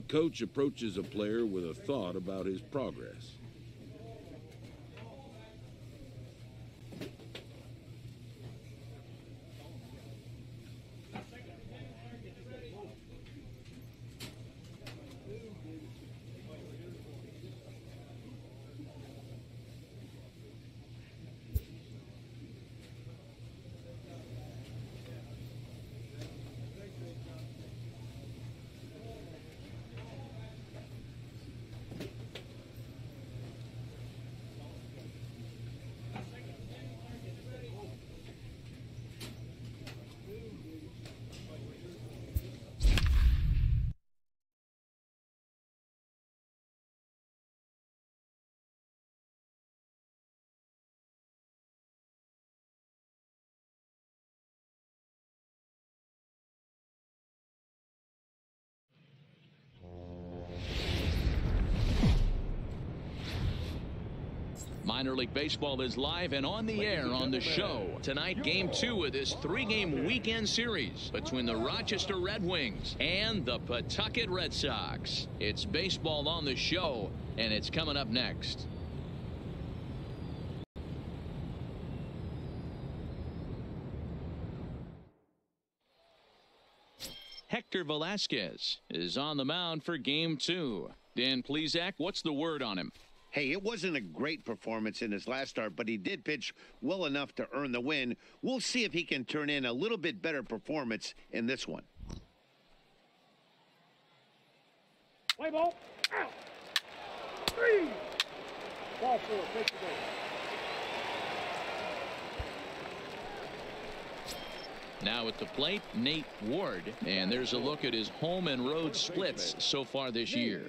coach approaches a player with a thought about his progress. Minor League Baseball is live and on the air on the show. Tonight, Game 2 of this 3-game weekend series between the Rochester Red Wings and the Pawtucket Red Sox. It's baseball on the show, and it's coming up next. Hector Velasquez is on the mound for Game 2. Dan Plesac, what's the word on him? Hey, it wasn't a great performance in his last start, but he did pitch well enough to earn the win. We'll see if he can turn in a little bit better performance in this one. Play ball. Out. 3. Ball 4. Take the ball. Now at the plate, Nate Ward. And there's a look at his home and road splits so far this year.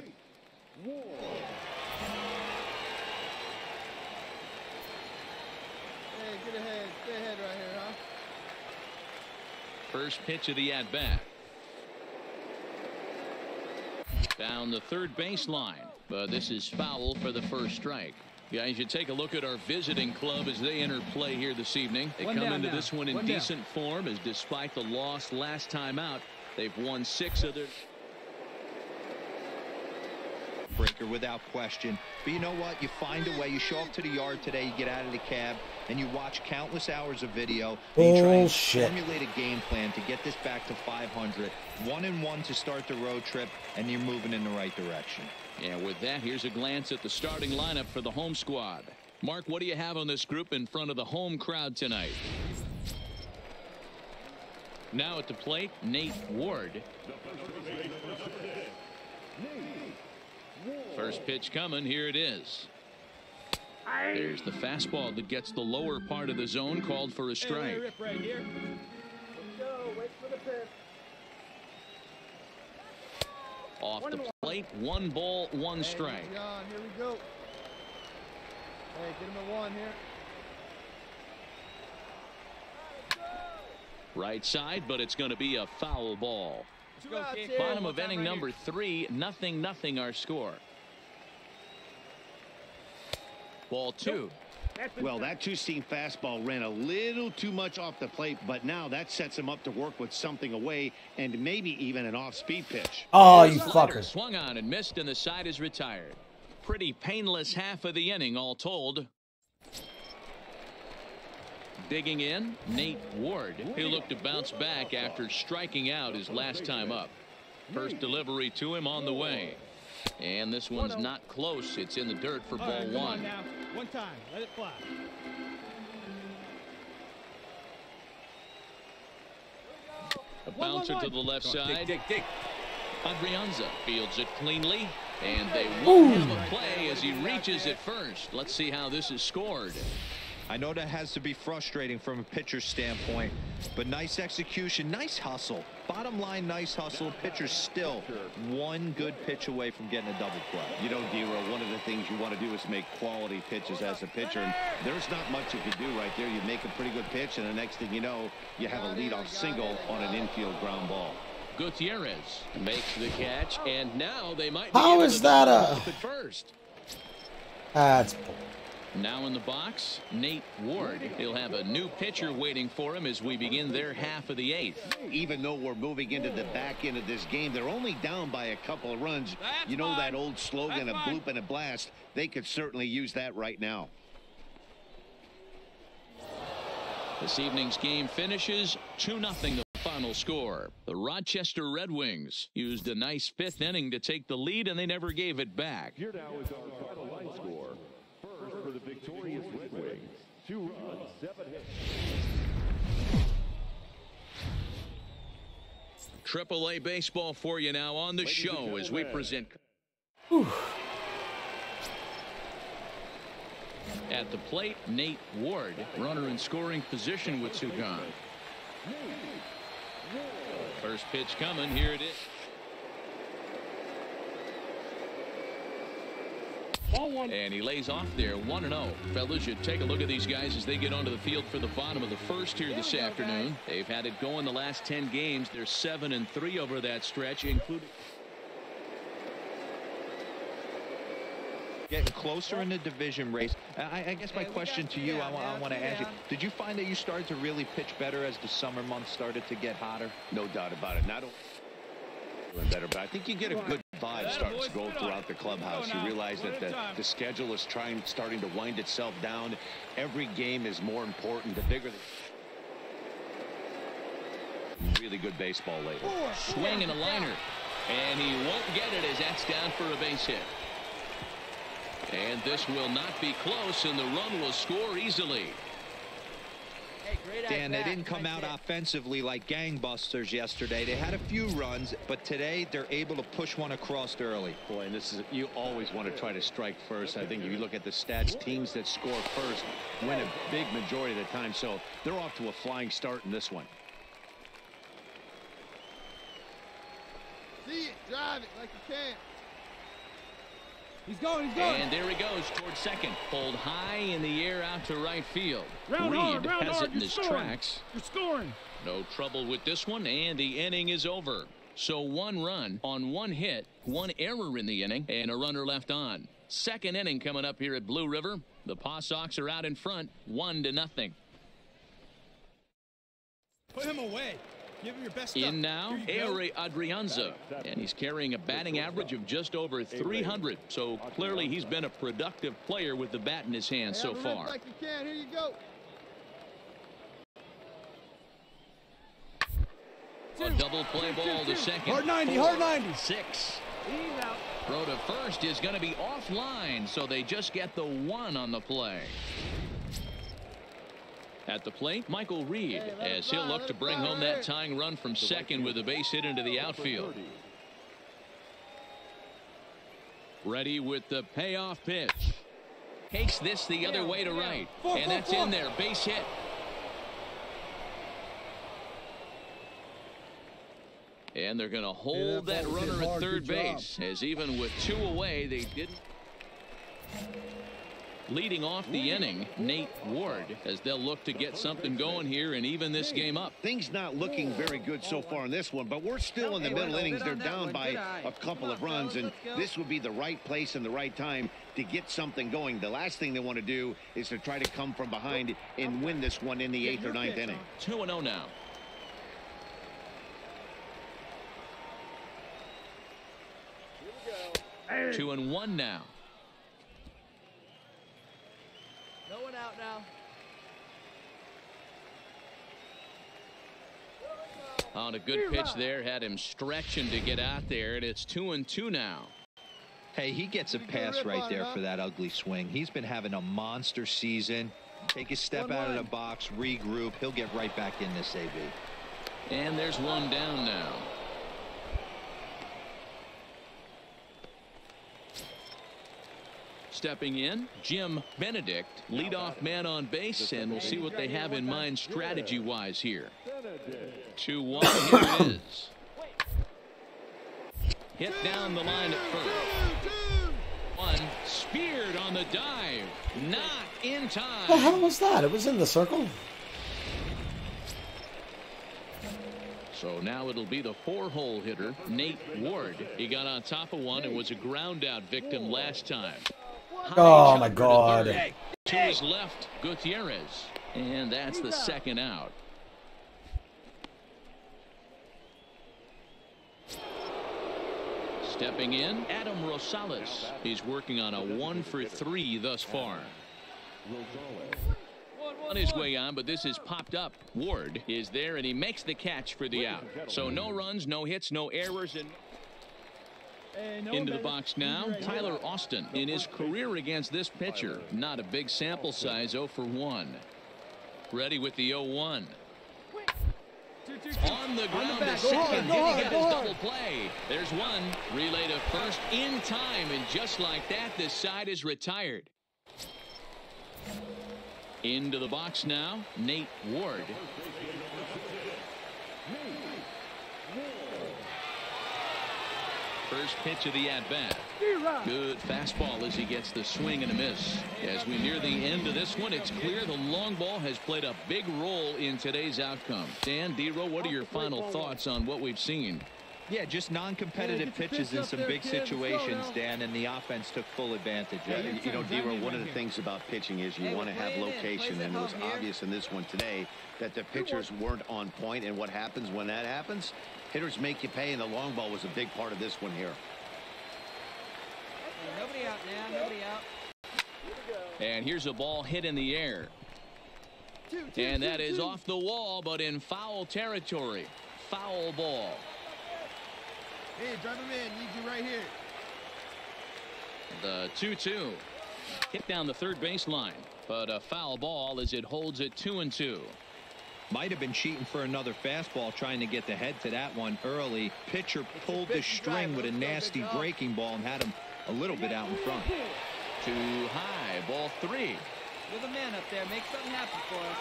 Stay ahead right here, huh? First pitch of the at-bat. Down the third baseline, but this is foul for the first strike. Guys, you take a look at our visiting club as they enter play here this evening. They come into this one in decent form, as despite the loss last time out, they've won 6 of their... Breaker without question, but you know what, you find a way. You show up to the yard today, you get out of the cab and you watch countless hours of video and you try and formulate a game plan to get this back to 500. 1-1 to start the road trip, and you're moving in the right direction. And with that, here's a glance at the starting lineup for the home squad. Mark, what do you have on this group in front of the home crowd tonight? Now at the plate, Nate Ward. First pitch coming. Here it is. There's the fastball that gets the lower part of the zone, called for a strike. Right here. Let's go. Wait for the pitch. Off the plate, 1 ball, 1 strike. Here we go. Hey, get him a 1 here. Right side, but it's going to be a foul ball. Bottom of inning number 3, 0-0 our score. Ball 2. Well, that two-seam fastball ran a little too much off the plate, but now that sets him up to work with something away and maybe even an off-speed pitch. Oh, you fucker. Swung on and missed, and the side is retired. Pretty painless half of the inning, all told. Digging in, Nate Ward. He'll look to bounce back after striking out his last time up. First delivery to him on the way. And this one's not close. It's in the dirt for ball 1. Now. 1 time. Let it fly. A bouncer to the left side. Dig. Adrianza fields it cleanly. And they won't have a play as he reaches it first. Let's see how this is scored. I know that has to be frustrating from a pitcher's standpoint, but nice execution, nice hustle. Bottom line, nice hustle. Pitcher's still 1 good pitch away from getting a double play. You know, D-Row, one of the things you want to do is make quality pitches as a pitcher, and there's not much you can do right there. You make a pretty good pitch, and the next thing you know, you have a leadoff single on an infield ground ball. Gutierrez makes the catch, and now they might. How is that a? First. That's. Now in the box, Nate Ward. He'll have a new pitcher waiting for him as we begin their half of the 8th. Even though we're moving into the back end of this game, they're only down by a couple of runs. You know that old slogan, a bloop and a blast. They could certainly use that right now. This evening's game finishes 2-0 the final score. The Rochester Red Wings used a nice 5th inning to take the lead, and they never gave it back. Here now is our final line score. First for the victorious Red Wings, 2 runs, 7 hits. AAA baseball for you now on the show as we present. At the plate, Nate Ward, runner in scoring position with 2 gone. First pitch coming. Here it is. And he lays off there, 1-0. Fellas, you take a look at these guys as they get onto the field for the bottom of the first here this afternoon. They've had it going the last 10 games. They're 7-3 over that stretch, including. Getting closer in the division race. I guess my question to you, I want to ask you, did you find that you started to really pitch better as the summer months started to get hotter? No doubt about it. Not only better, but I think you get a good vibe starting to go throughout the clubhouse. You realize that the schedule is starting to wind itself down. Every game is more important. The bigger really good baseball lately. Swing and a liner, and he won't get it as that's down for a base hit. And this will not be close, and the run will score easily. Dan, they didn't come out offensively like gangbusters yesterday. They had a few runs, but today they're able to push one across early. Boy, and this is, you always want to try to strike first. I think if you look at the stats, teams that score first win a big majority of the time. So they're off to a flying start in this one. See it, drive it like you can. He's going, he's going. And there he goes towards second. Pulled high in the air out to right field. Round Reed hard, has it in his tracks. You're scoring. No trouble with this one, and the inning is over. So 1 run on 1 hit, 1 error in the inning, and a runner left on. Second inning coming up here at Blue River. The Paw Sox are out in front, 1-0. Put him away. Give him your best In now, Ari Adrianza, and he's carrying a batting average of just over 300. So clearly he's been a productive player with the bat in his hand so far. Like you can. Here you go. A double play ball to second. Hard 90, hard 90. 6. He's out. Throw to first is going to be offline, so they just get the 1 on the play. At the plate, Michael Reed, as he'll look to bring home that tying run from second with a base hit into the outfield. Ready with the payoff pitch. Takes this the other way to right. And that's in there. Base hit. And they're going to hold that runner at third base, as even with 2 away, they didn't. Leading off the inning, Nate Ward, as they'll look to get something going here and even this game up. Things not looking very good so far in this one, but we're still in the middle innings. They're down by a couple of runs, and this would be the right place and the right time to get something going. The last thing they want to do is to try to come from behind and win this one in the 8th or 9th inning. 2-0 now. Hey. 2-1 now. No one out now. On a good pitch there, had him stretching to get out there, and it's 2-2 now. Hey, he gets a pass right there for that ugly swing. He's been having a monster season. Take a step out of the box, regroup. He'll get right back in this AB. And there's 1 down now. Stepping in, Jim Benedict, leadoff man on base, and we'll see what they have in mind strategy-wise here. 2-1, here it is. Hit down the line at first. 1, speared on the dive, not in time. The hell was that? It was in the circle. So now it'll be the 4-hole hitter, Nate Ward. He got on top of one and was a ground out victim last time. Oh my God. To his left, Gutierrez. And that's the second out. Stepping in, Adam Rosales. He's working on a 1-for-3 thus far. On his way on, but this is popped up. Ward is there, and he makes the catch for the out. So no runs, no hits, no errors, and into the box now, Tyler Austin. In his career against this pitcher, not a big sample size, 0 for 1. Ready with the 0-1. On the ground to second. Did he get his double play? There's one. Relay to first in time, and just like that, this side is retired. Into the box now, Nate Ward. First pitch of the at-bat. Good fastball as he gets the swing and a miss. As we near the end of this one, it's clear the long ball has played a big role in today's outcome. Dan, D-Row, what are your final thoughts on what we've seen? Yeah, just non-competitive pitches in some big situations, Dan, and the offense took full advantage. You know, D-Row, one of the things about pitching is you want to have location, and it was obvious in this one today that the pitchers weren't on point, and what happens when that happens? Hitters make you pay, and the long ball was a big part of this one here. Nobody out now, nobody out. And here's a ball hit in the air. And that is off the wall, but in foul territory. Foul ball. Hey, drive him in. Need you right here. The 2-2. Hit down the third baseline, but a foul ball as it holds it 2-2. Might have been cheating for another fastball, trying to get the head to that one early. Pitcher pulled the string with a nasty breaking ball and had him a little bit out in front. Too high. Ball 3. You're the man up there. Make something happen for us.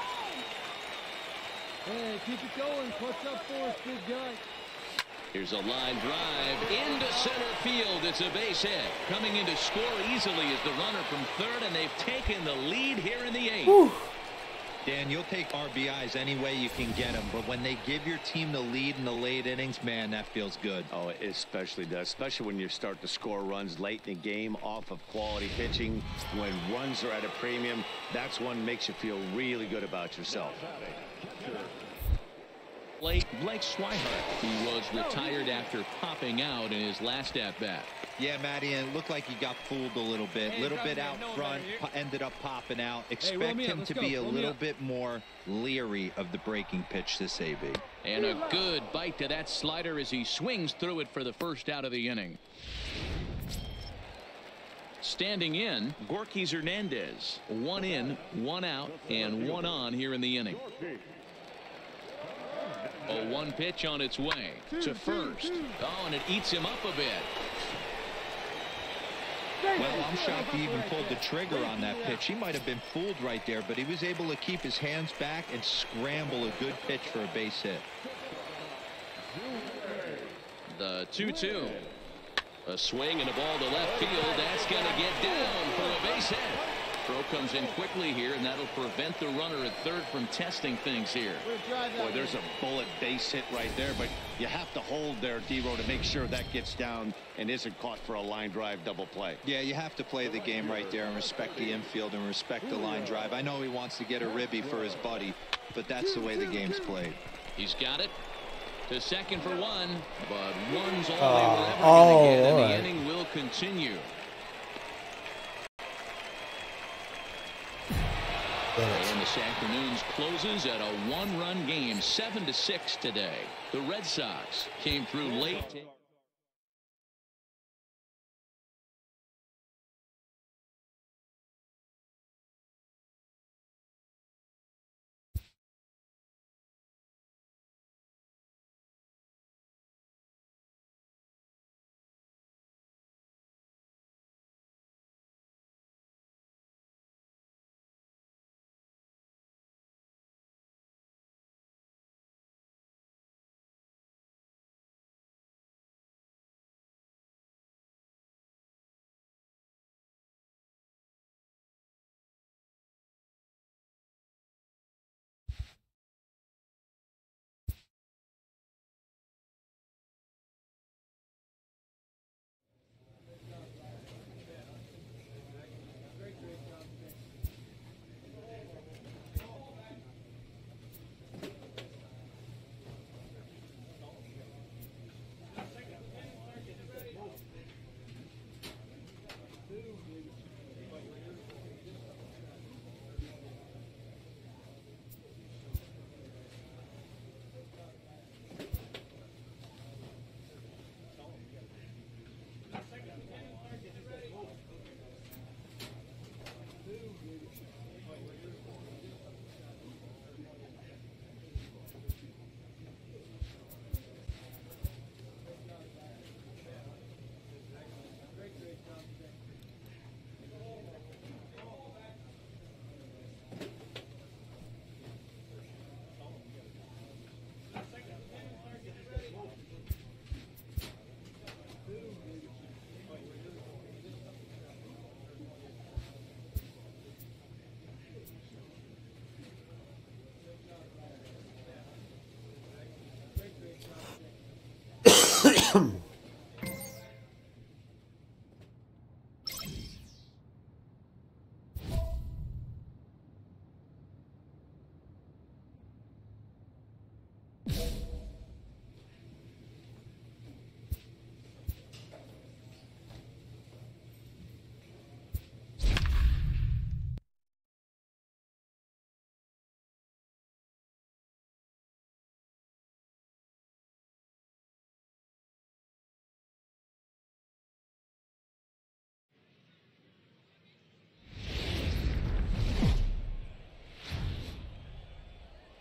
Hey, keep it going. Clutch up for us, big guy. Here's a line drive into center field. It's a base hit. Coming in to score easily is the runner from third, and they've taken the lead here in the 8th. Dan, you'll take RBIs any way you can get them, but when they give your team the lead in the late innings, man, that feels good. Oh, it especially does, especially when you start to score runs late in the game off of quality pitching. When runs are at a premium, that's one makes you feel really good about yourself. Blake Swihart, who was retired after popping out in his last at-bat. Yeah, Matty, and it looked like he got fooled a little bit. Little bit out front, ended up popping out. Expect him to be a little bit more leery of the breaking pitch this AV. And a good bite to that slider as he swings through it for the first out of the inning. Standing in, Gorkys Hernandez. 1 in, 1 out, and 1 on here in the inning. A 1 pitch on its way to first. Oh, and it eats him up a bit. Well, I'm shocked he even pulled the trigger on that pitch. He might have been fooled right there, but he was able to keep his hands back and scramble a good pitch for a base hit. The 2-2. A swing and a ball to left field. That's going to get down for a base hit. Throw comes in quickly here, and that'll prevent the runner at third from testing things here. Boy, there's a bullet base hit right there, but you have to hold there, D-Row, to make sure that gets down and isn't caught for a line drive double play. Yeah, you have to play the game right there and respect the infield and respect the line drive. I know he wants to get a ribby for his buddy, but that's the way the game's played. He's got it. To second for 1, but one's all they were ever going to get, and the inning will continue. And this afternoon's closes at a 1-run game, 7-6 today. The Red Sox came through late.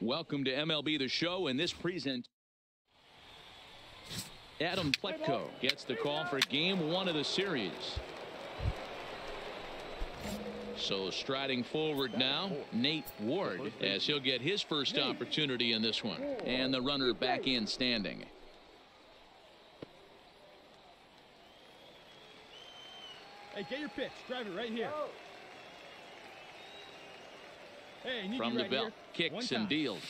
Welcome to MLB The Show. In this present, Adam Pletko gets the call for game 1 of the series. So striding forward now, Nate Ward, as he'll get his first opportunity in this one. And the runner back in standing. Hey, get your pitch. Drive it right here. Hey, from the belt, kicks and deals.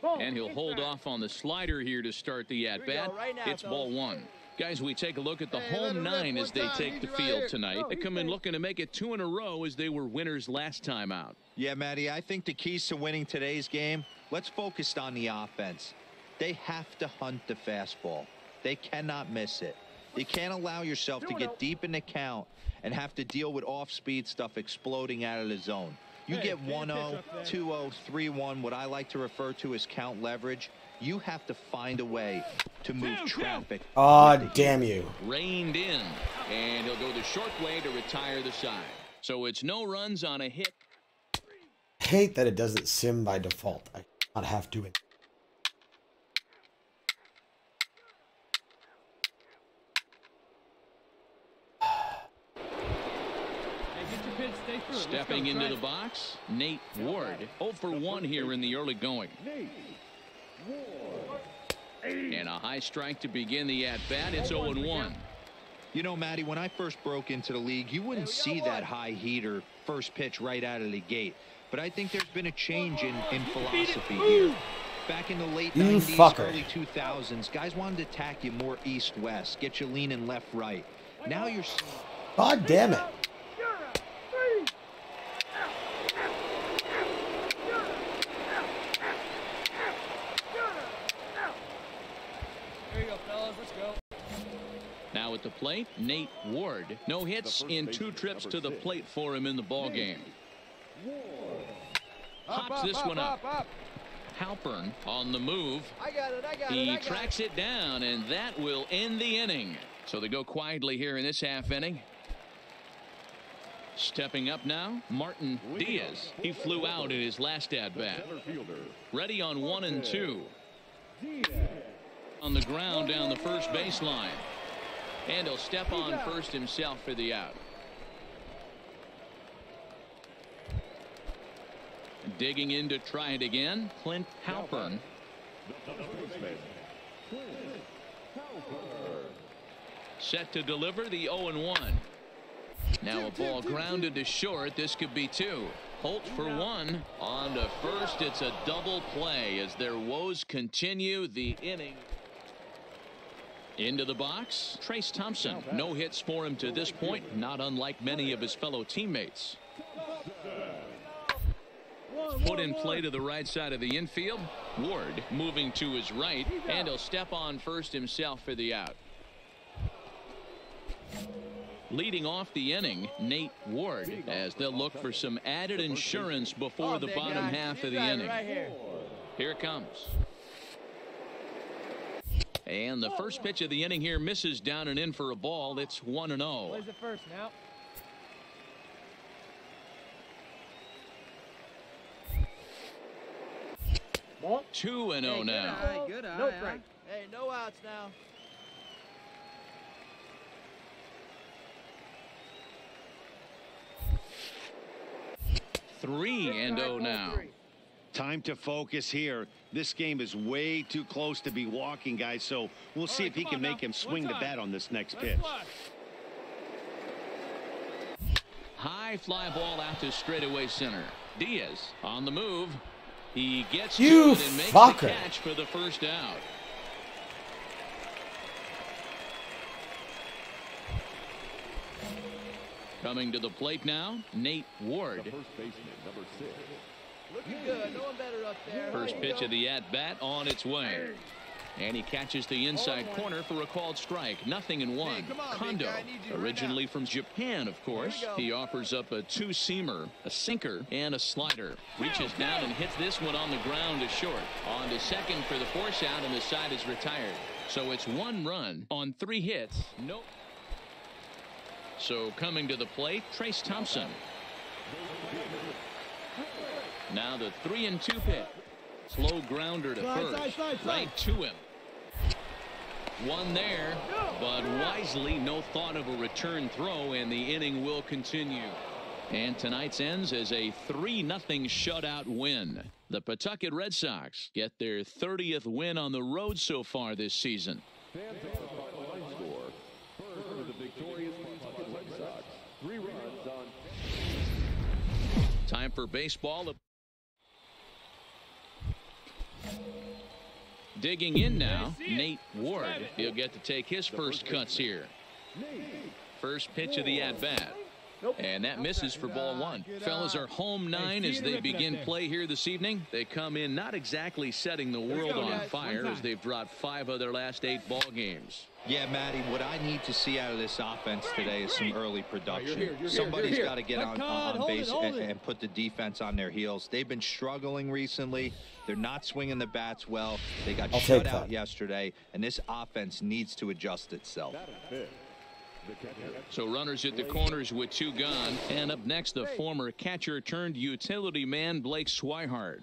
And he'll hold off on the slider here to start the at-bat. It's ball 1. Guys, we take a look at the home 9 as they take the field tonight. They come in looking to make it 2 in a row as they were winners last time out. Yeah, Matty, I think the keys to winning today's game, let's focus on the offense. They have to hunt the fastball. They cannot miss it. You can't allow yourself to get deep in the count and have to deal with off-speed stuff exploding out of the zone. You get 1-0, 2-0, 3-1, what I like to refer to as count leverage. You have to find a way to move traffic. Oh, damn you. Reined in, and he'll go the short way to retire the side. So it's no runs on a hit. I hate that it doesn't sim by default. I not have to it. Stepping into the box, Nate Ward. 0 for 1 here in the early going. And a high strike to begin the at-bat. It's 0-1. You know, Matty, when I first broke into the league, you wouldn't see that high heater first pitch right out of the gate. But I think there's been a change in philosophy here. Back in the late 90s, early 2000s, guys wanted to attack you more east-west, get you leaning left-right. Now you're... God damn it. Now at the plate, Nate Ward. No hits in 2 trips to the plate for him in the ball game. Hops this one up. Halpern on the move. He tracks it down, and that will end the inning. So they go quietly here in this half inning. Stepping up now, Martin Diaz. He flew out in his last at-bat. Ready on 1 and 2. On the ground down the first baseline. And he'll step on first himself for the out. Digging in to try it again, Clint Halpern. Set to deliver the 0-1. Now a ball grounded to short. This could be 2. Holt for 1. On to first. It's a double play as their woes continue the inning. Into the box, Trace Thompson. No hits for him to this point, not unlike many of his fellow teammates. Put in play to the right side of the infield. Ward moving to his right, and he'll step on first himself for the out. Leading off the inning, Nate Ward, as they'll look for some added insurance before the bottom half of the inning. Here it comes. And the first pitch of the inning here misses down and in for a ball. It's 1-0. Plays it first now. Ball. 2-0 now. Good eye. No break. Hey, no outs now. Three and 0 now. Time to focus here. This game is way too close to be walking, guys, so we'll see if he can make him swing the bat on this next pitch. High fly ball out to straightaway center. Diaz on the move. He gets you to it and makes fucker. the catch for the first out. Coming to the plate now, Nate Ward. The first baseman, number 6. Looking good. No one better up there. First pitch of the at-bat on its way. And he catches the inside corner for a called strike. 0-1. Hey, come on, Kondo, big guy, I need you right originally now. from Japan, of course. He offers up a two-seamer, a sinker, and a slider. Reaches down and hits this one on the ground to short. On to second for the force out, and the side is retired. So it's 1 run on 3 hits. Nope. So coming to the plate, Trace Thompson. Now the 3-2 pitch. Slow grounder to first. Right to him. One there, but wisely no thought of a return throw, and the inning will continue. And tonight's ends as a 3-0 shutout win. The Pawtucket Red Sox get their 30th win on the road so far this season. Fans of the final line score. First for the victorious Pawtucket Red Sox. 3 runs on. Time for baseball. Digging in now, Nate Ward. He'll get to take his first cuts here. First pitch of the at-bat. And that misses for ball 1. Fellas are home 9 as they begin play here this evening. They come in not exactly setting the world on fire as they've dropped 5 of their last 8 ball games. Yeah, Matty, what I need to see out of this offense today is some early production. Somebody's got to get on base and put the defense on their heels. They've been struggling recently. They're not swinging the bats well. They got shut out yesterday, and this offense needs to adjust itself. So runners at the corners with 2 gone. And up next, the former catcher turned utility man, Blake Swihart.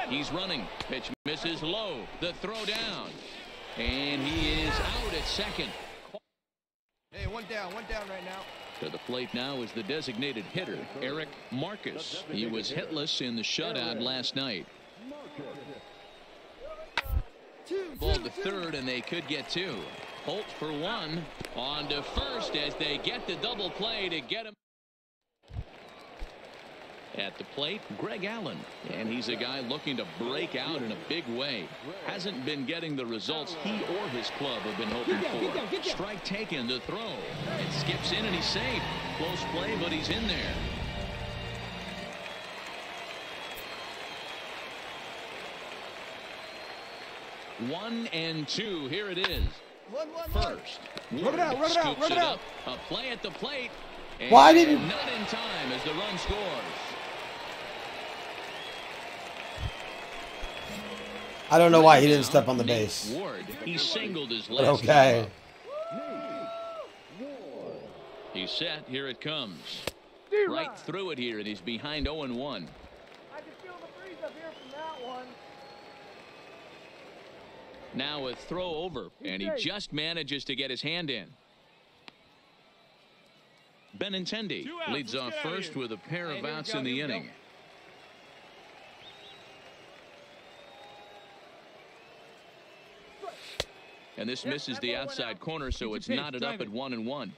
He's running. Pitch misses low. The throw down. And he is out at second. Hey, one down right now. To the plate now is the designated hitter, Eric Marcus. He was hitless in the shutout last night. Ball to third, and they could get 2. Holt for 1. On to first as they get the double play to get him. At the plate, Greg Allen, and he's a guy looking to break out in a big way. Hasn't been getting the results he or his club have been hoping for. Strike taken to throw. It skips in and he's safe. Close play, but he's in there. One and 2. Here it is. First, Rub it out. A play at the plate. Why didn't? Not in time as the run scores. I don't know why he didn't step on the base. Ward, he singled his last Okay. He's set. Here it comes. Right through it here, and he's behind 0-1. I can feel the breeze up here from that one. Now a throw over, and he just manages to get his hand in. Benintendi leads off first with a pair of outs in the inning. And this misses the outside corner, so it's knotted up at 1-1.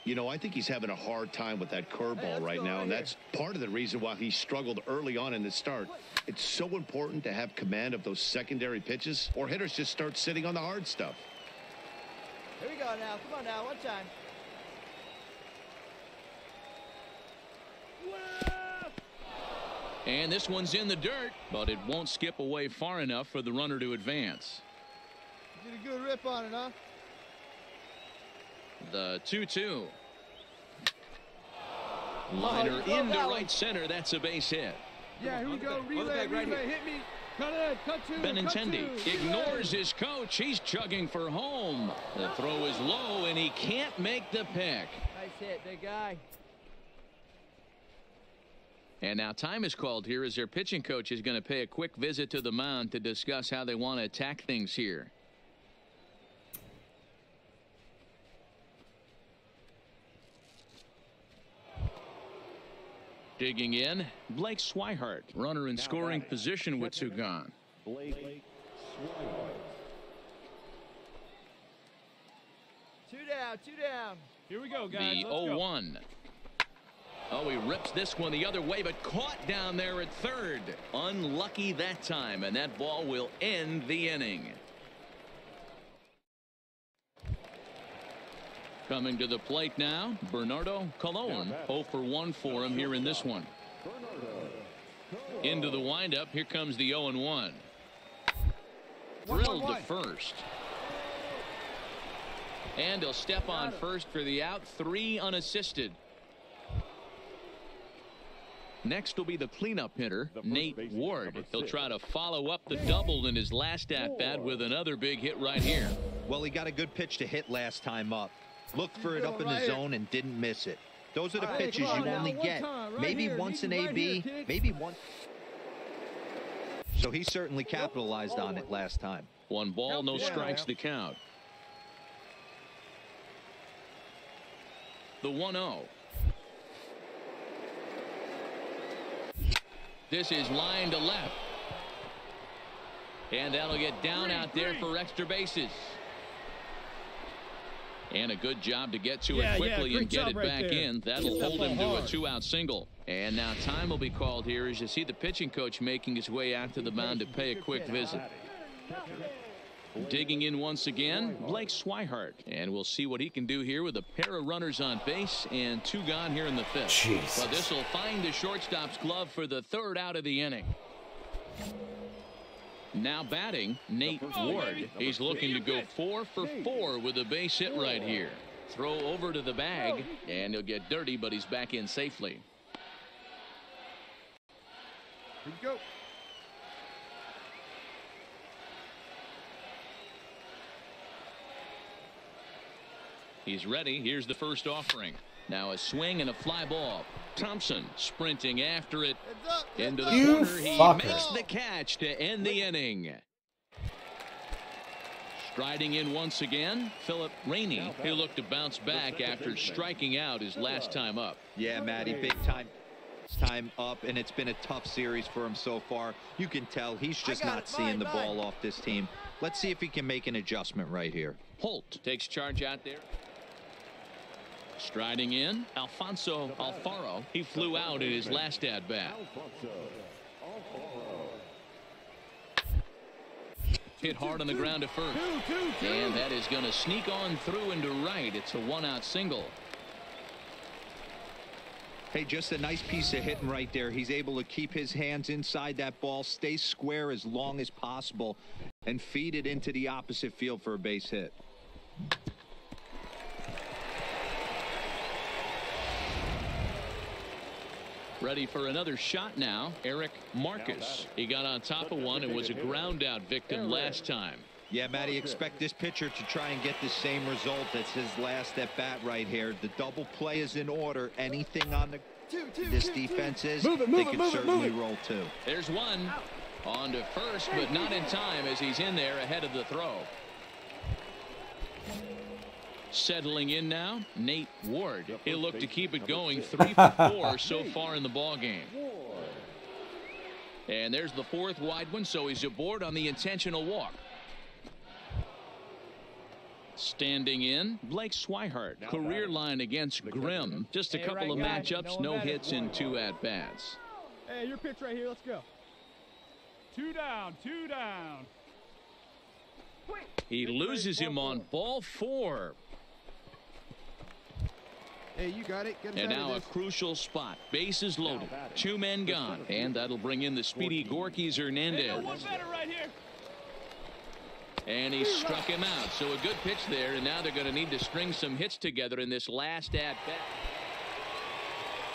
You know, I think he's having a hard time with that curveball right now, and that's part of the reason why he struggled early on in the start. It's so important to have command of those secondary pitches, or hitters just start sitting on the hard stuff. Here we go now. Come on now. One time. And this one's in the dirt, but it won't skip away far enough for the runner to advance. Did a good rip on it, huh? The 2-2. Liner into right center. That's a base hit. Yeah, here we go. Relay. Hit me. Cut it. Cut 2. Benintendi ignores his coach. He's chugging for home. The throw is low, and he can't make the pick. Nice hit, big guy. And now time is called here as their pitching coach is going to pay a quick visit to the mound to discuss how they want to attack things here. Digging in, Blake Swihart, runner in scoring position with 2 gone. Blake Swihart. 2 down. 2 down. Here we go, guys. The 0-1. Oh, he rips this one the other way, but caught down there at third. Unlucky that time, and that ball will end the inning. Coming to the plate now, Bernardo Colon. 0 for 1 for him here in this one. Into the windup, here comes the 0-1. Drilled to first. And he'll step on first for the out. 3 unassisted. Next will be the cleanup hitter, Nate Ward. He'll try to follow up the double in his last at-bat with another big hit right here. Well, he got a good pitch to hit last time up. Looked for it up in the zone and didn't miss it. Those are the pitches you only get. Maybe once an AB, maybe one. So he certainly capitalized on it last time. 1 ball, no strikes to count. The 1-0. This is line to left. And that'll get down out there for extra bases. And a good job to get to it quickly and get it back in. That'll hold him to a 2-out single. And now time will be called here as you see the pitching coach making his way out to the mound to pay a quick visit. Digging in once again, Blake Swihart. And we'll see what he can do here with a pair of runners on base and 2 gone here in the 5th. Jesus. But this will find the shortstop's glove for the 3rd out of the inning. Now batting, Nate Ward. He's looking to go 4 for 4 with a base hit right here. Throw over to the bag, and he'll get dirty, but he's back in safely. Here we go. He's ready. Here's the first offering. Now a swing and a fly ball. Thompson sprinting after it into the corner. He makes the catch to end the inning. Striding in once again, Philip Rainey. He'll look to bounce back after striking out his last time up. Yeah, Matty, big time up, and it's been a tough series for him so far. You can tell he's just not seeing the ball off this team. Let's see if he can make an adjustment right here. Holt takes charge out there. Striding in, Alfonso Alfaro. He flew out in his last at-bat. Hit hard on the ground to first. And that is going to sneak on through into right. It's a 1-out single. Hey, just a nice piece of hitting right there. He's able to keep his hands inside that ball, stay square as long as possible, and feed it into the opposite field for a base hit. Ready for another shot now, Eric Marcus. He got on top of one and was a ground out victim last time. Yeah, Matty, expect this pitcher to try and get the same result as his last at bat right here. The double play is in order. Anything on this defense is, they can certainly roll 2. There's one on to first, but not in time as he's in there ahead of the throw. Settling in now, Nate Ward. He'll look to keep it going. 3 for 4 so far in the ball game. And there's the 4th wide one, so he's aboard on the intentional walk. Standing in, Blake Swihart. Career line against Grimm. Just a couple of matchups, no hits in 2 at-bats. Hey, your pitch right here. Let's go. 2 down, 2 down. He loses him on ball 4. Hey, you got it. And now a crucial spot. Bases loaded. 2 men gone. And that'll bring in the speedy Gorky Hernandez. One better right here. And he struck him out. So a good pitch there. And now they're going to need to string some hits together in this last at-bat.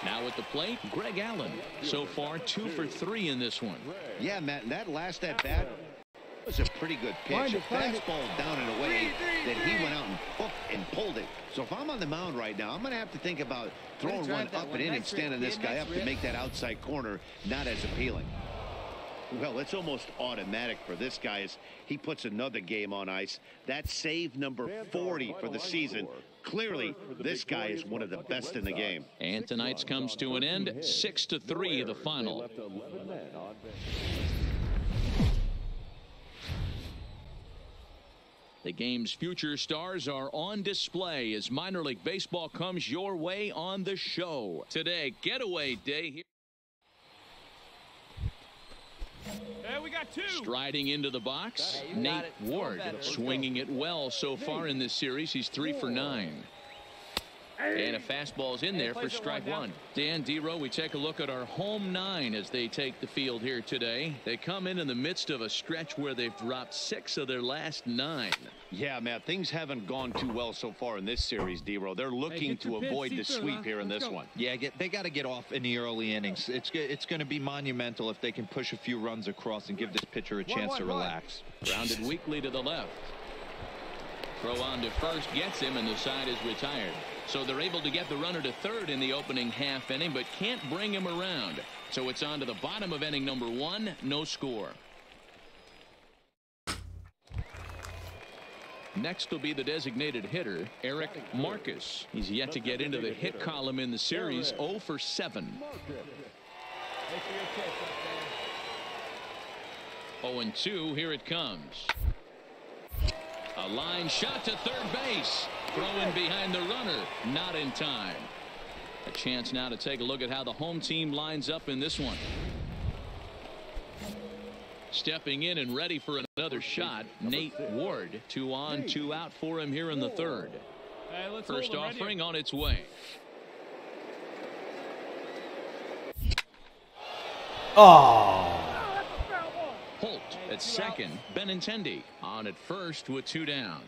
Now at the plate, Greg Allen. So far 2 for 3 in this one. Yeah, Matt, that last at-bat was a pretty good pitch. A fastball down and away that he went out and hooked and pulled it. So if I'm on the mound right now, I'm going to have to think about throwing one up and in and standing this guy up to make that outside corner not as appealing. Well, it's almost automatic for this guy as he puts another game on ice. That's save number 40 for the season. Clearly, this guy is one of the best in the game. And tonight's comes to an end, 6-3 the final. The game's future stars are on display as minor league baseball comes your way on the show. Today, getaway day here. Hey, we got 2. Striding into the box, Nate Ward, swinging it well so far in this series. He's 3 for 9. And a fastball's in there for strike 1. Dan Dero, we take a look at our home 9 as they take the field here today. They come in the midst of a stretch where they've dropped 6 of their last 9. Yeah, Matt, things haven't gone too well so far in this series, Dero. They're looking to avoid the sweep here in this one. Yeah, they got to get off in the early innings. It's going to be monumental if they can push a few runs across and give this pitcher a chance to relax. Grounded weakly to the left. Throw on to first gets him, and the side is retired. So they're able to get the runner to third in the opening half inning, but can't bring him around. So it's on to the bottom of inning number 1, no score. Next will be the designated hitter, Eric Marcus. He's yet to get into the hit column in the series, 0 for 7. 0-2, here it comes. A line shot to third base. Throwing behind the runner, not in time. A chance now to take a look at how the home team lines up in this one. Stepping in and ready for another shot, Nate Ward. 2 on, 2 out for him here in the third. First offering on its way. Oh. Holt at second. Benintendi on at first with 2 down.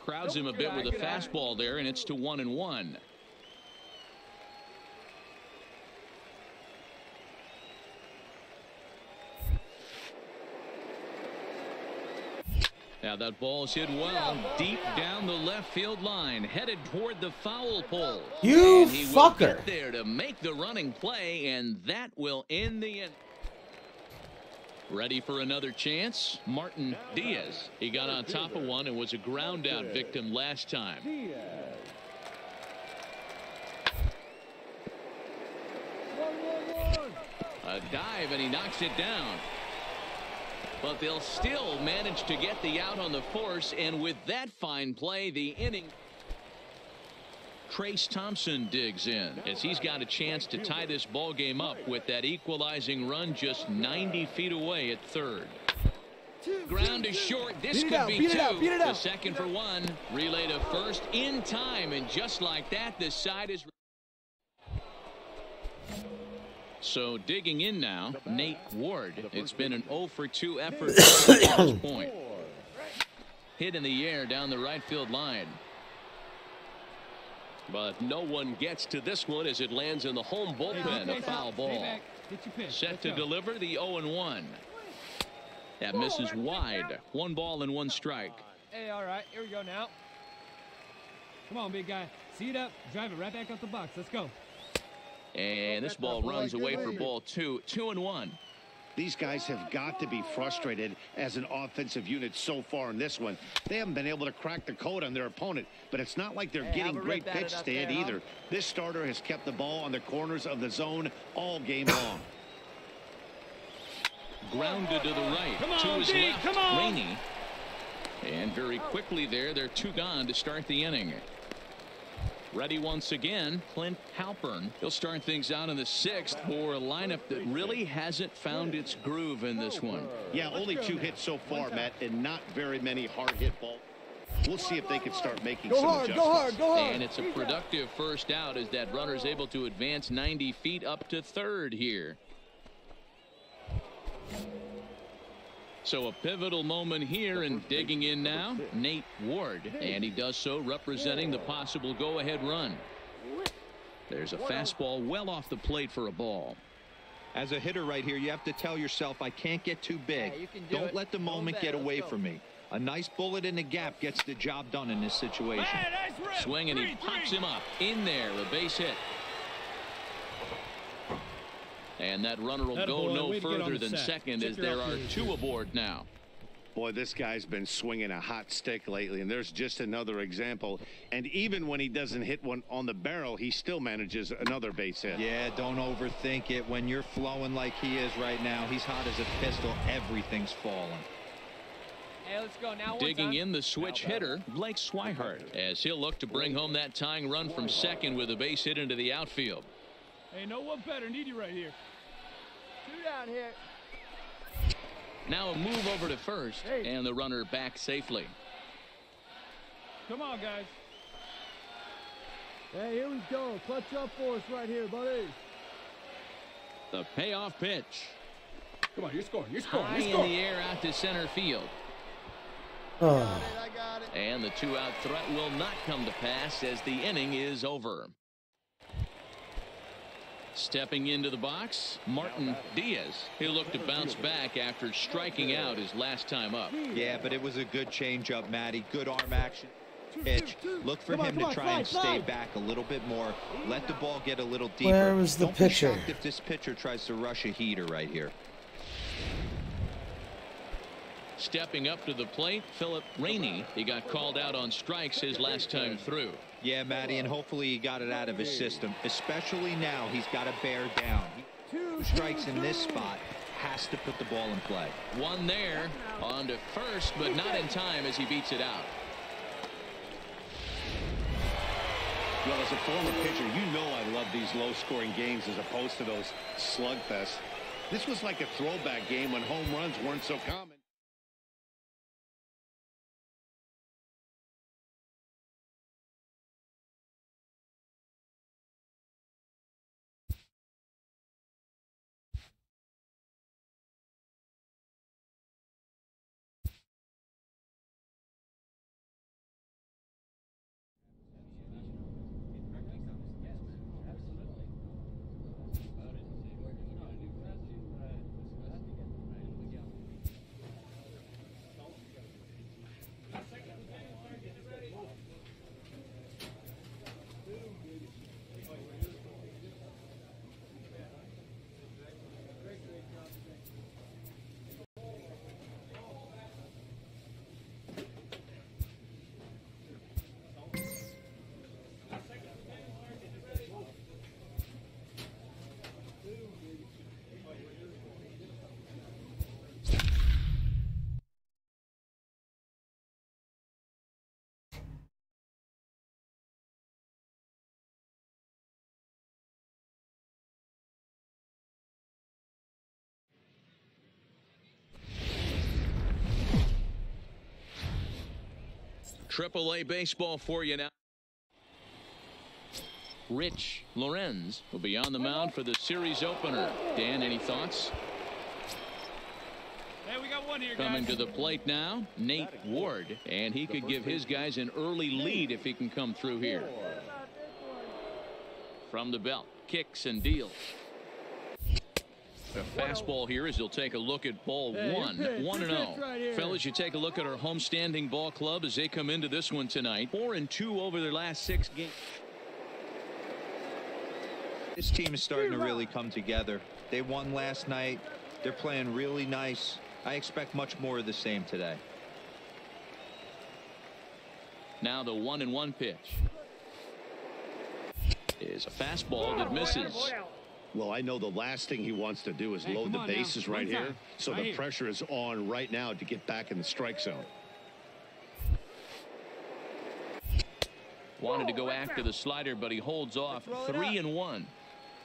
Crowds him a bit with a fastball there, and it's to 1-1. Now that ball's hit well deep down the left field line, headed toward the foul pole. You and he fucker. Will get there to make the running play, and that will end the inning. Ready for another chance, Martin Diaz. He got on top of one and was a ground out victim last time. A dive, and he knocks it down. But they'll still manage to get the out on the force, and with that fine play, the inning. Trace Thompson digs in as he's got a chance to tie this ball game up with that equalizing run just 90 feet away at third. Ground is short. This could be 2. The second for 1. Relay to first in time, and just like that, the side is. So digging in now, Nate Ward. It's been an 0 for 2 effort at this point. Hit in the air down the right field line. But no one gets to this one as it lands in the home bullpen. A foul ball. Set to deliver the 0-1. That misses wide. 1 ball and 1 strike. Hey, all right, here we go now. Come on, big guy. See it up. Drive it right back up the box. Let's go. And this ball runs away for ball 2. 2-1. These guys have got to be frustrated as an offensive unit so far in this one. They haven't been able to crack the code on their opponent, but it's not like they're getting great pitch stand either. This starter has kept the ball on the corners of the zone all game long. Grounded to the right. To his left. Rainey. And very quickly there, they're 2 gone to start the inning. Ready once again, Clint Halpern. He'll start things out in the 6th for a lineup that really hasn't found its groove in this one. Yeah, only 2 hits so far, Matt, and not very many hard hit balls. We'll see if they can start making some adjustments. Go hard. And it's a productive first out as that runner's able to advance 90 feet up to third here. So a pivotal moment here, and digging in now, Nate Ward. And he does so representing the possible go-ahead run. There's a fastball well off the plate for a ball. As a hitter right here, you have to tell yourself, I can't get too big. Don't let the moment get away from me. A nice bullet in the gap gets the job done in this situation. Swing, and he pops him up. In there, a base hit. And that runner will go no further than second as there are 2 aboard now. Boy, this guy's been swinging a hot stick lately, and there's just another example. And even when he doesn't hit one on the barrel, he still manages another base hit. Yeah, don't overthink it. When you're flowing like he is right now, he's hot as a pistol. Everything's falling. Hey, let's go now. Digging in the switch hitter, Blake Swihart, as he'll look to bring home that tying run from second with a base hit into the outfield. Hey, no one better. Need you right here. Two down here. Now a move over to first, and the runner back safely. Come on, guys. Hey, here we go. Clutch up for us right here, buddy. The payoff pitch. Come on, you're scoring. You're scoring. High in the air out to center field. I got it. And the two-out threat will not come to pass as the inning is over. Stepping into the box, Martin Diaz. He'll look to bounce back after striking out his last time up. Yeah, but it was a good changeup, Matty. Good arm action. Pitch. Look for him to try and stay back a little bit more. Let the ball get a little deeper. Where was the pitcher? Don't be shocked if this pitcher tries to rush a heater right here. Stepping up to the plate, Philip Rainey. He got called out on strikes his last time through. Yeah, Matty, and hopefully he got it out of his system. Especially now, he's got to bear down. 2 strikes in this spot. Has to put the ball in play. One there, on to first, but not in time as he beats it out. Well, as a former pitcher, you know I love these low-scoring games as opposed to those slugfests. This was like a throwback game when home runs weren't so common. AAA baseball for you now. Rich Lorenz will be on the mound for the series opener. Dan, any thoughts? Hey, we got one here, Coming guys. to the plate now, Nate Ward, and he could give his guys an early lead if he can come through here. From the belt, kicks and deals. A fastball here as he'll take a look at ball one. 1-0. Right, Fellas, you take a look at our homestanding ball club as they come into this one tonight. 4-2 over their last 6 games. This team is starting to really come together. They won last night. They're playing really nice. I expect much more of the same today. Now the 1-1 pitch is a fastball that misses. Well, I know the last thing he wants to do is load the bases right here. So the pressure is on right now to get back in the strike zone. Wanted to go after the slider, but he holds off. 3-1.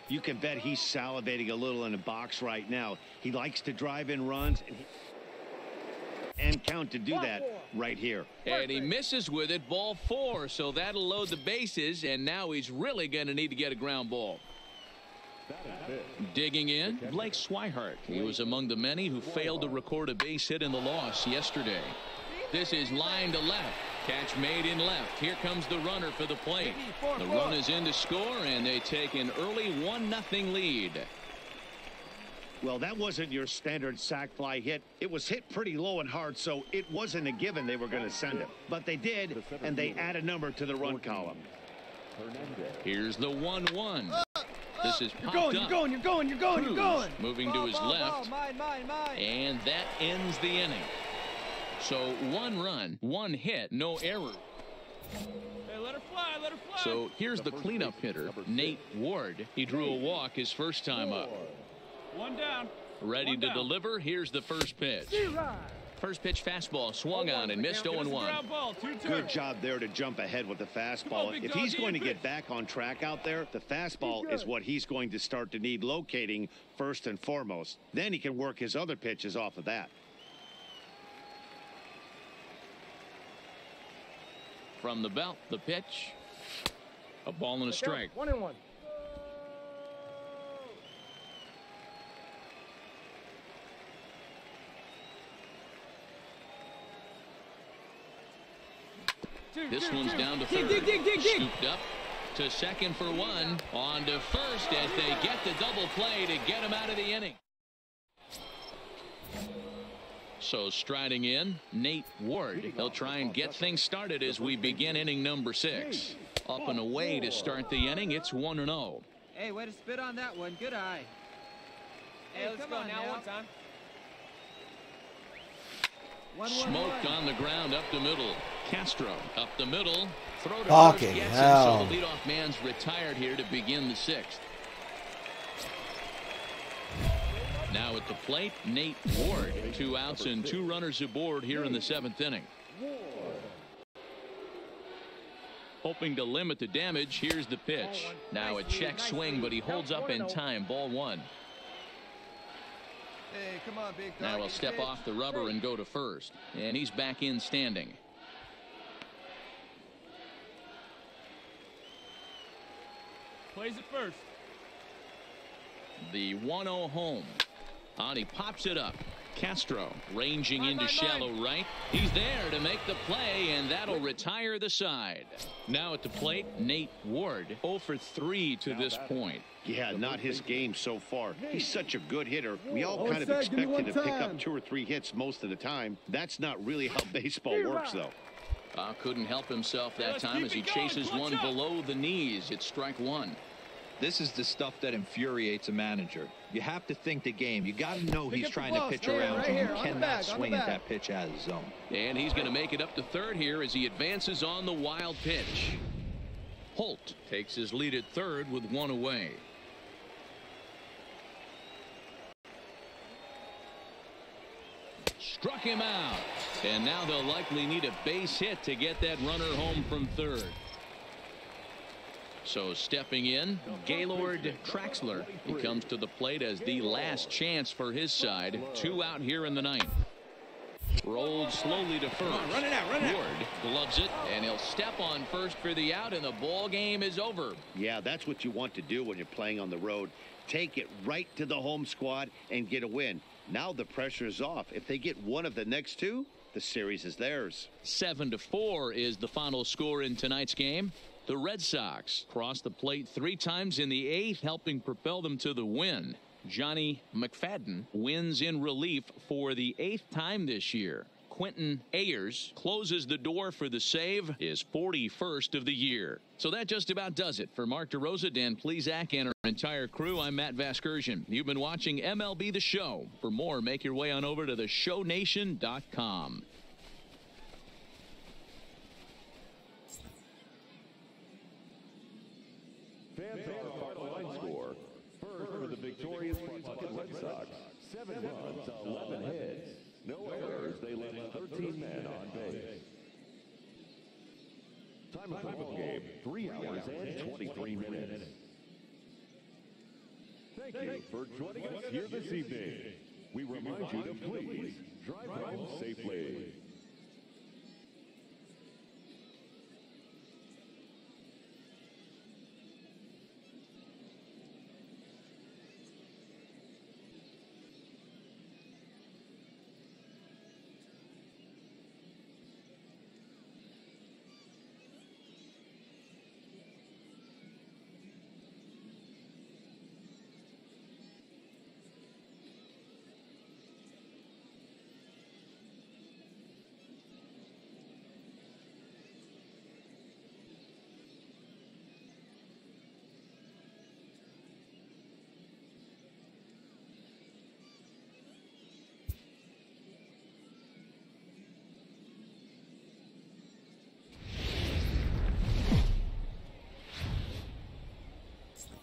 You can bet he's salivating a little in the box right now. He likes to drive in runs and count to do that right here. And he misses with it. Ball 4. So that'll load the bases. And now he's really going to need to get a ground ball. Digging in, Blake Swihart. He was among the many who failed to record a base hit in the loss yesterday. This is line to left. Catch made in left. Here comes the runner for the plate. The run is in to score, and they take an early 1-0 lead. Well, that wasn't your standard sac fly hit. It was hit pretty low and hard, so it wasn't a given they were going to send it. But they did, and they add a number to the run column. Here's the 1-1. This is popped up. You're going. Moving to his left. Mine. And that ends the inning. So 1 run, 1 hit, no error. Hey, let her fly, let her fly. So here's the cleanup hitter, Nate Ward. He drew a walk his first time up. 1 down. Ready to deliver. Here's the first pitch. First pitch fastball swung on and missed 0-1. Good job there to jump ahead with the fastball. If he's going to get back on track out there, the fastball is what he's going to start to need locating first and foremost. Then he can work his other pitches off of that. From the belt, the pitch. A ball and a strike. 1-1. This one's down to third. Scooped up to second for 1. On to first as they get the double play to get him out of the inning. So striding in, Nate Ward. He'll try and get things started as we begin inning number 6. Up and away to start the inning. It's 1-0. Hey, way to spit on that one. Good eye. Hey, let's go now. One time. Smoked on the ground up the middle. Castro up the middle. Throw to Fucking first, gets hell. him, so the leadoff man's retired here to begin the 6th. Now at the plate, Nate Ward. 2 outs and 2 runners aboard here in the 7th inning. Hoping to limit the damage. Here's the pitch. Now a check swing, but he holds up in time. Ball 1. Hey, come on, big dog. Now he'll step off the rubber and go to first. And he's back in standing. Plays it first. The 1-0 home. On he pops it up. Castro ranging into shallow right. He's there to make the play, and that'll retire the side. Now at the plate, Nate Ward. 0 for 3 to this point. Yeah, not his game so far. He's such a good hitter. We all kind of expected to pick up 2 or 3 hits most of the time. That's not really how baseball works, though. Couldn't help himself that time as he chases one below the knees. It's strike 1. This is the stuff that infuriates a manager. You have to think the game. You got to know he's trying to pitch around you. You cannot swing at that pitch out of the zone. And he's going to make it up to third here as he advances on the wild pitch. Holt takes his lead at third with 1 away. Struck him out. And now they'll likely need a base hit to get that runner home from third. So stepping in, Gaylord Traxler. He comes to the plate as the last chance for his side. 2 out here in the 9th. Rolled slowly to first. Run it out, run it out. Ward gloves it, and he'll step on first for the out, and the ball game is over. Yeah, that's what you want to do when you're playing on the road. Take it right to the home squad and get a win. Now the pressure is off. If they get one of the next 2, the series is theirs. 7-4 is the final score in tonight's game. The Red Sox crossed the plate 3 times in the 8th, helping propel them to the win. Johnny McFadden wins in relief for the 8th time this year. Quentin Ayers closes the door for the save, his 41st of the year. So that just about does it. For Mark DeRosa, Dan Plesac, and our entire crew, I'm Matt Vasgersian. You've been watching MLB The Show. For more, make your way on over to theshownation.com. Fans our final line score. First for the victorious Pawtucket Red Sox, 7 runs, 11 hits. No errors, they left 13 men on base. Time of game, 3 hours and 23 minutes. Thank you for joining us here this evening. We remind you to please drive home safely.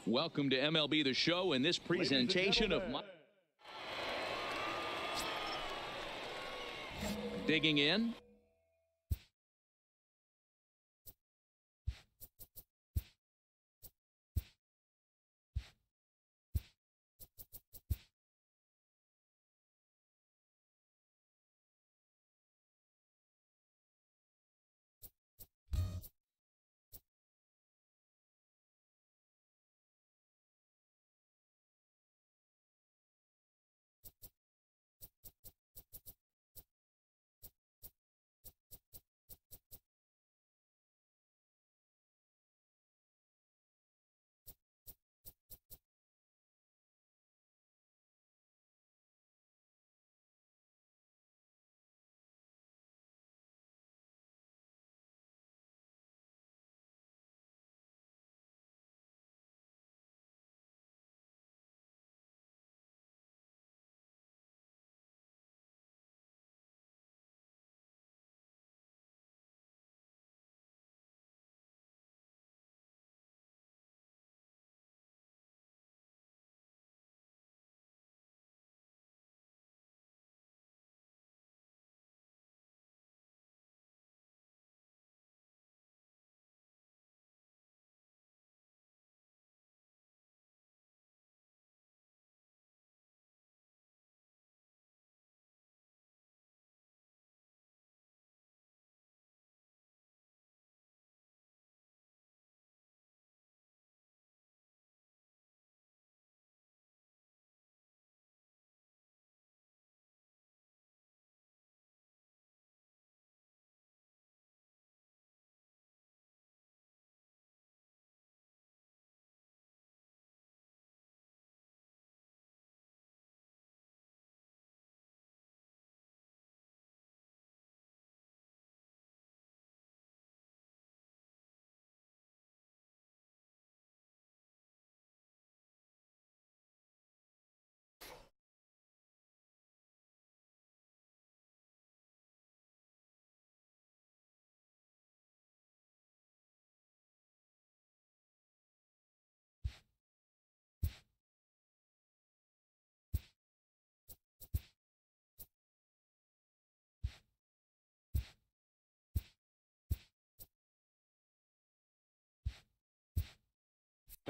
Welcome to MLB The Show and this presentation of digging in.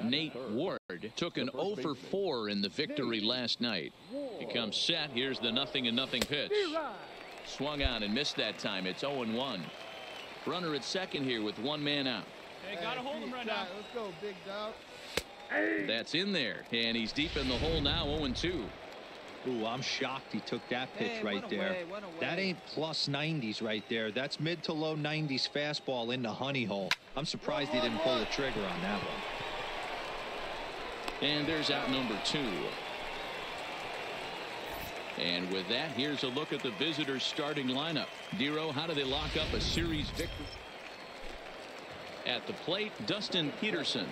Nate Ward took an 0 for 4 in the victory last night. He comes set. Here's the 0-0 pitch. Swung on and missed that time. It's 0-1. Runner at second here with one man out. Hey, gotta hold him right now. Let's go, big dog. That's in there, and he's deep in the hole now, 0-2. Ooh, I'm shocked he took that pitch right there. That ain't plus 90s right there. That's mid to low 90s fastball in the honey hole. I'm surprised he didn't pull the trigger on that one. And there's out number 2. And with that, here's a look at the visitors' starting lineup. Dero, how do they lock up a series victory? At the plate, Dustin Peterson.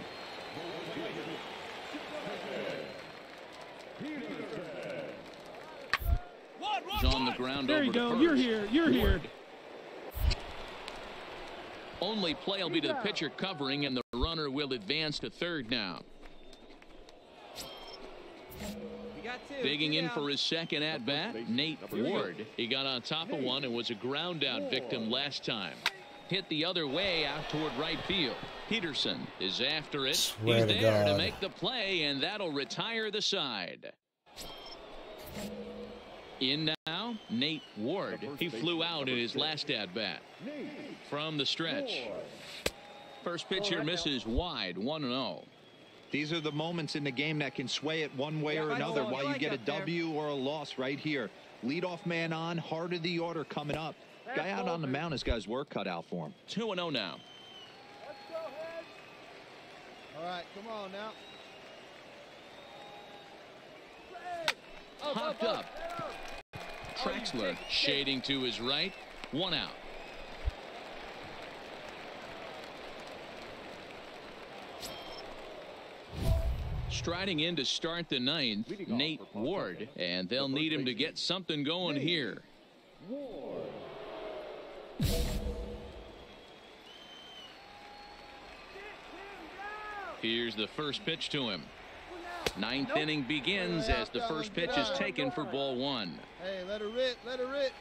He's on the ground. There you go. You're here. You're here. Only play will be to the pitcher covering, and the runner will advance to third now. Digging in for his second at-bat, Nate Ward. He got on top of one and was a ground-out victim last time. Hit the other way out toward right field. Peterson is after it. He's there to make the play, and that'll retire the side. In now, Nate Ward. He flew out in his last at-bat. From the stretch. First pitch here misses wide, 1-0. These are the moments in the game that can sway it one way or another, why you get a W or a loss right here. Leadoff man on, heart of the order coming up. Guy out on the mound has got his work cut out for him. 2-0 now. Let's go, Heads. All right, come on now. Popped up. Traxler shading to his right. One out. Striding in to start the ninth, Nate Ward, and they'll need him to get something going here. Here's the first pitch to him. Ninth inning begins as the first pitch is taken for ball one. Hey, let her rip, let her rip.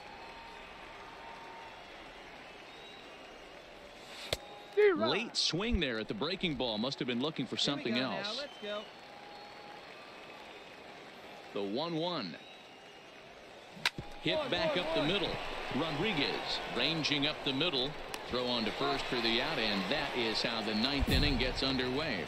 Late swing there at the breaking ball. Must have been looking for something else. Let's go. The 1-1. Hit back up the middle. Rodriguez ranging up the middle. Throw on to first for the out, and that is how the ninth inning gets underway.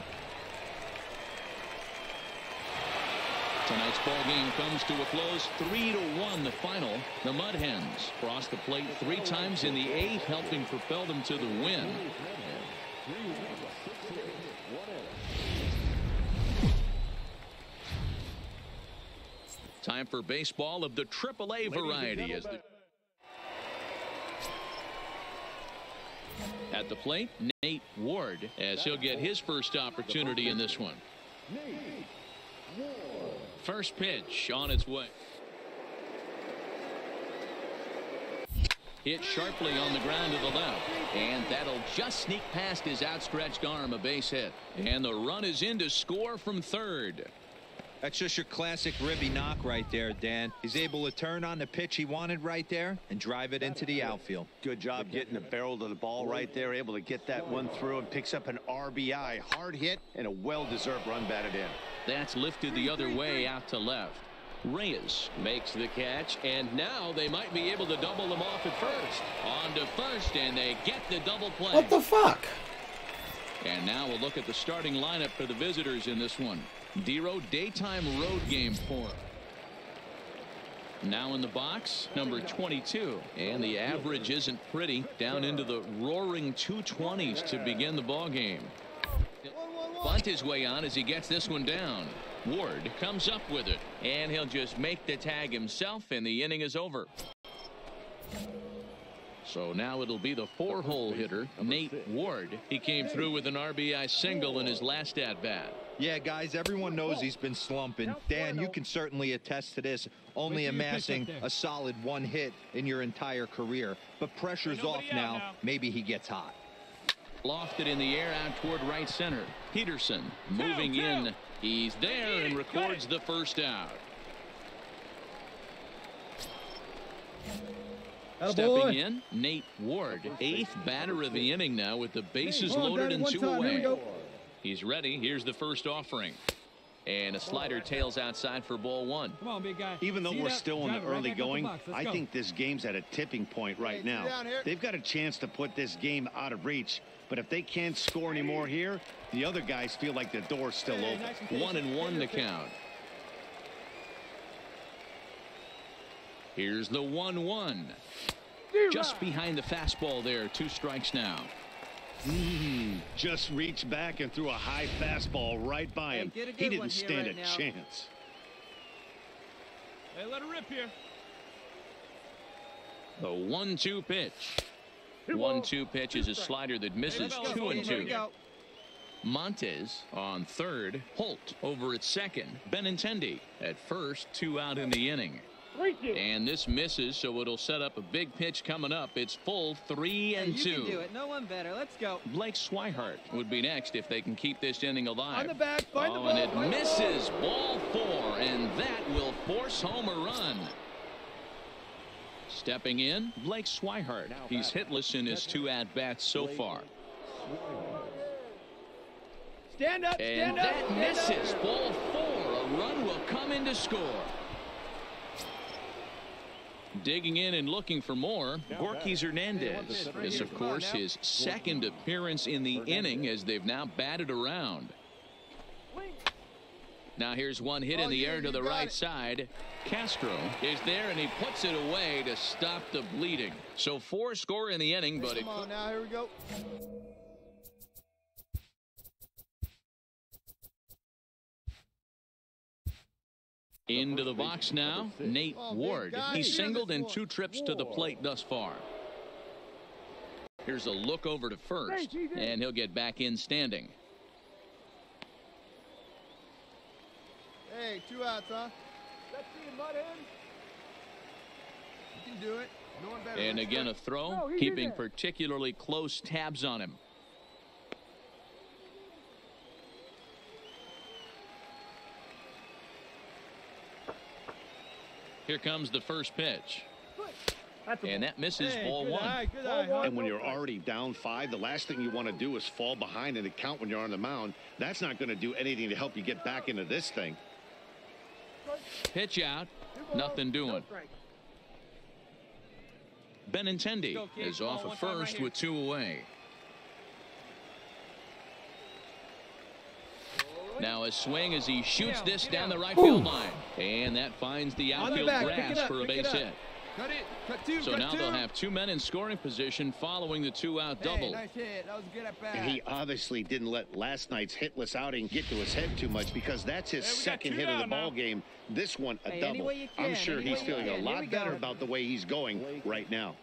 Tonight's ball game comes to a close, 3-1 the final. The Mud Hens crossed the plate 3 times in the 8th, helping propel them to the win. Time for baseball of the AAA variety. At the plate, Nate Ward, as he'll get his first opportunity in this one. First pitch on its way. Hit sharply on the ground to the left, and that'll just sneak past his outstretched arm, a base hit. And the run is in to score from third. That's just your classic ribby knock right there, Dan. He's able to turn on the pitch he wanted right there and drive it into the outfield. Good job getting the barrel to the ball right there, able to get that one through, and picks up an RBI. Hard hit and a well-deserved run batted in. That's lifted the other way out to left. Reyes makes the catch, and now they might be able to double them off at first. On to first, and they get the double play. What the fuck? And now we'll look at the starting lineup for the visitors in this one. Dero, daytime road game for him. Now in the box, number 22. And the average isn't pretty, down into the roaring 220s to begin the ball game. Bunt his way on as he gets this one down. Ward comes up with it, and he'll just make the tag himself, and the inning is over. So now it'll be the 4-hole hitter, Nate Ward. He came through with an RBI single in his last at-bat. Yeah, guys, everyone knows he's been slumping. Dan, you can certainly attest to this, only amassing a solid 1 hit in your entire career. But pressure's off now. Maybe he gets hot. Lofted in the air out toward right center. Peterson moving in. He's there and records the first out. Stepping in, Nate Ward, 8th batter of the inning now with the bases loaded and 2 away. He's ready. Here's the first offering. And a slider tails outside for ball 1. Come on, big guy. Even though we're still in the early going, I think this game's at a tipping point right now. They've got a chance to put this game out of reach. But if they can't score any more here, the other guys feel like the door's still open. 1-1 to count. Here's the 1-1. Just behind the fastball there. 2 strikes now. Just reached back and threw a high fastball right by him. He didn't stand a chance. Hey, let her rip here. The 1-2 pitch. 1-2 pitch is a slider that misses 2-2. Montes on third. Holt over at second. Benintendi at first. 2 out in the inning. And this misses, so it'll set up a big pitch coming up. It's full 3-2. You can do it. No one better. Let's go. Blake Swihart would be next if they can keep this inning alive. On the back, find the ball. And it misses. Ball 4, and that will force home a run. Stepping in, Blake Swihart. He's hitless in his 2 at-bats so far. Stand up, and that misses. Ball 4. A run will come in to score. Digging in and looking for more, Gorkys Hernandez. This, of course, his second appearance in the inning as they've now batted around. Now here's one hit in the air to the right side. Castro is there, and he puts it away to stop the bleeding. So 4 score in the inning, but come on now, here we go. Into the box now, Nate Ward. He's singled in 2 trips to the plate thus far. Here's a look over to first, and he'll get back in standing. Hey, 2 outs, huh? Let's see him, Mudhead. You can do it. No one better. And again, a throw, keeping particularly close tabs on him. Here comes the first pitch. And that misses ball one. And when you're already down 5, the last thing you want to do is fall behind in the count when you're on the mound. That's not going to do anything to help you get back into this thing. Pitch out. Nothing doing. Benintendi is off at first with 2 away. Now a swing as he shoots this down the right field line. And that finds the outfield grass for a base hit. Cut it. Cut 2. So now they'll have 2 men in scoring position following the 2-out double. Nice hit. That was good at bat. And he obviously didn't let last night's hitless outing get to his head too much, because that's his second hit of the ball game. This one a double. I'm sure he's feeling a lot better about the way he's going right now.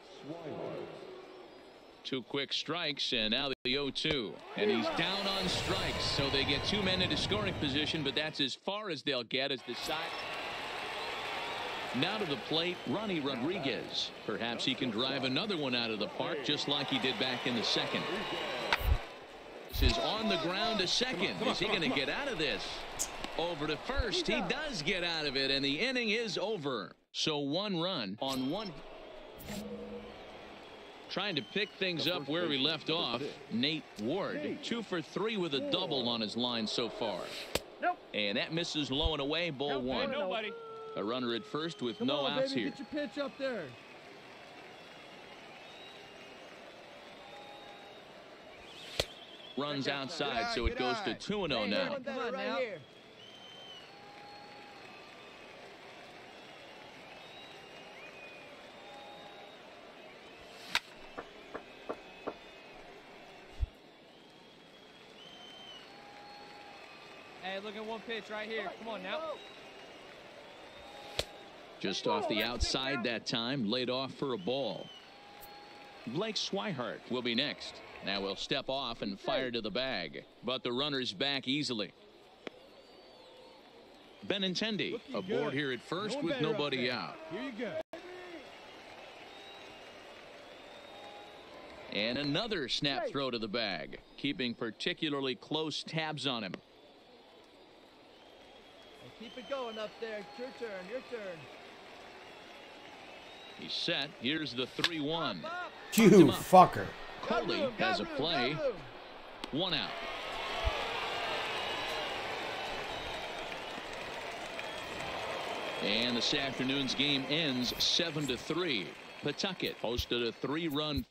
2 quick strikes, and now the 0-2. And he's down on strikes, so they get 2 men into scoring position, but that's as far as they'll get as the side. Now to the plate, Ronnie Rodriguez. Perhaps he can drive another one out of the park, just like he did back in the second. This is on the ground to second. Is he going to get out of this? Over to first. He does get out of it, and the inning is over. So 1 run on 1. Trying to pick things up where we left off, Nate Ward. 2 for 3 with a double on his line so far. And that misses low and away, ball 1. A runner at first with no outs here. Get your pitch up there. Runs outside, so it goes to 2-0 now. Come on now. Hey, look at 1 pitch right here. Come on now. Just off the outside that time, laid off for a ball. Blake Swihart will be next. Now he'll step off and fire to the bag, but the runner's back easily. Benintendi aboard here at first with nobody out. Here you go. And another snap throw to the bag, keeping particularly close tabs on him. Keep it going up there. It's your turn. Your turn. He's set. Here's the 3-1. You fucker. Coley has a play. 1 out. And this afternoon's game ends 7-3. Pawtucket posted a 3-run